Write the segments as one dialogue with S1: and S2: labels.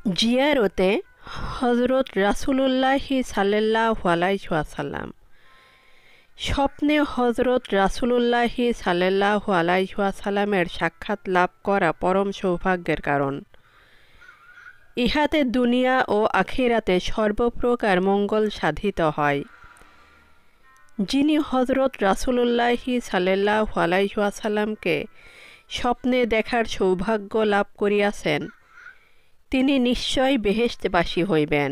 S1: জিয়ারতে হজরত রাসূলুল্লাহি সাল্লাল্লাহু আলাইহি ওয়াসাল্লাম। স্বপ্নে হজরত রাসূলুল্লাহি সাল্লাল্লাহু আলাইহি ওয়াসাল্লামের সাক্ষাৎ লাভ করা পরম সৌভাগ্যের কারণ। ইহাতে দুনিয়া ও আখিরাতে সর্বপ্রকার মঙ্গল সাধিত হয়। যিনি হজরত রাসূলুল্লাহি সাল্লাল্লাহু আলাইহি ওয়াসাল্লামকে স্বপ্নে দেখার সৌভাগ্য লাভ করিয়াছেন, তিনি নিশ্চয় বেহেশতবাসী হইবেন।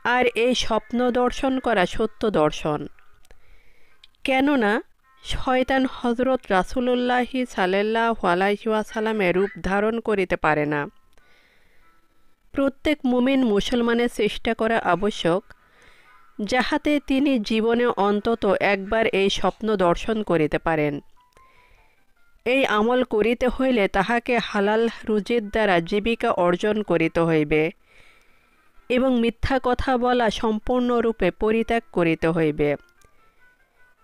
S1: আর এই স্বপ্ন দর্শন করা সত্য দর্শন, কেননা শয়তান হজরত রাসূলুল্লাহি সাল্লাল্লাহু আলাইহি ওয়াসাল্লামের রূপ ধারণ করিতে পারে না। প্রত্যেক মুমিন মুসলমানের চেষ্টা করা আবশ্যক, যাহাতে তিনি জীবনে অন্তত একবার এই স্বপ্ন দর্শন করিতে পারেন। এই আমল করিতে হইলে তাহাকে হালাল রুজির দ্বারা জীবিকা অর্জন করিতে হইবে এবং মিথ্যা কথা বলা সম্পূর্ণরূপে পরিত্যাগ করিতে হইবে।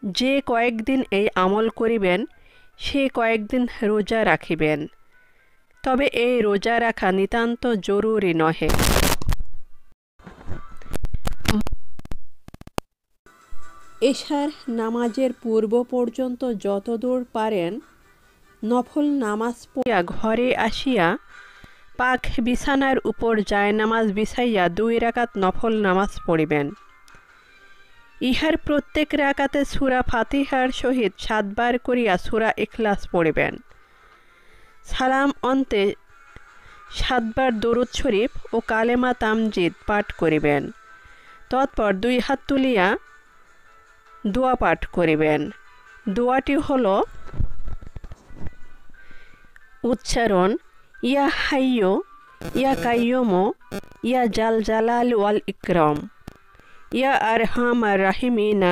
S1: যে কয়েকদিন এই আমল করিবেন, সে কয়েকদিন রোজা রাখিবেন, তবে এই রোজা রাখা নিতান্ত জরুরি নহে। এশার নামাজের পূর্ব পর্যন্ত যতদূর পারেন নফল নামাজ পড়িয়া ঘরে আসিয়া পাক বিছানার উপর জায়নামাজ বিছাইয়া 2 রাকাত নফল নামাজ পড়িবেন। ইহার প্রত্যেক রাকাতে সূরা ফাতিহার সহিত 7 বার করিয়া সূরা ইখলাস পড়িবেন। সালাম অন্তে 7 বার দরুদ শরীফ ও কালেমা তামজিদ পাঠ করিবেন। তৎপর 2 হাত তুলিয়া দোয়া পাঠ করিবেন। দোয়াটি হল উচ্চারণ: ইয়া হাইয়্যু ইয়া কাইয়্যুমু ইয়া জাল জালাল ওয়াল ইকরাম, ইয়া আরহামার রাহিমিনা,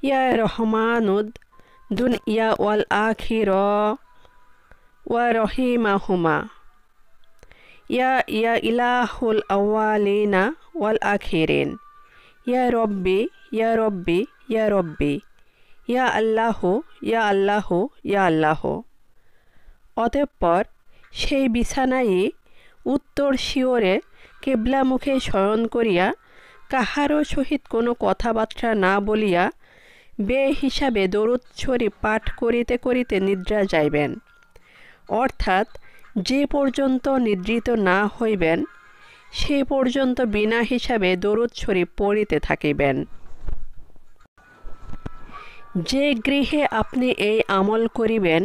S1: ইয়া রহমানুদ দুনিয়া ওয়াল আখিরা ওয়া রহিমাহুমা, ইয়া ইলাহুল আউয়ালিনা ওয়াল আখিরিন, ইয়া রব্বি ইয়া রব্বি ইয়া রব্বি, ইয়া আল্লাহু ইয়া আল্লাহু ইয়া আল্লাহু। অতঃপর সেই বিছানায় উত্তর শিওরে কিবলামুখে শয়ন করিয়া কাহারও সহিত কোনো কথাবার্তা না বলিয়া বেহিসাবে দরুদ শরীফ পাঠ করিতে করিতে নিদ্রা যাইবেন। অর্থাৎ যে পর্যন্ত নিদ্রিত না হইবেন, সে পর্যন্ত বিনা হিসাবে দরুদ শরীফ পড়িতে থাকিবেন। যে গৃহে আপনি এই আমল করিবেন,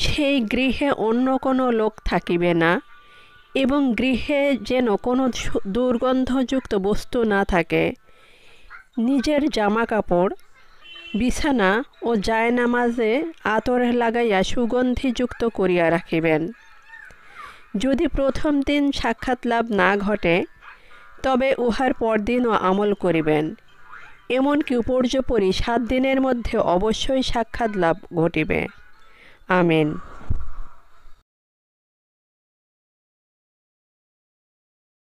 S1: সেই গৃহে অন্য কোনো লোক থাকিবে না এবং গৃহে যেন কোনো দুর্গন্ধযুক্ত বস্তু না থাকে। নিজের জামা কাপড়, বিছানা ও জায়নামাজে আতর লাগাইয়া সুগন্ধিযুক্ত করিয়া রাখিবেন। যদি প্রথম দিন সাক্ষাৎ লাভ না ঘটে, তবে উহার পরদিনও আমল করিবেন। এমনকি উপর্যুপরি 7 দিনের মধ্যে অবশ্যই সাক্ষাৎ লাভ ঘটিবে। আমিন।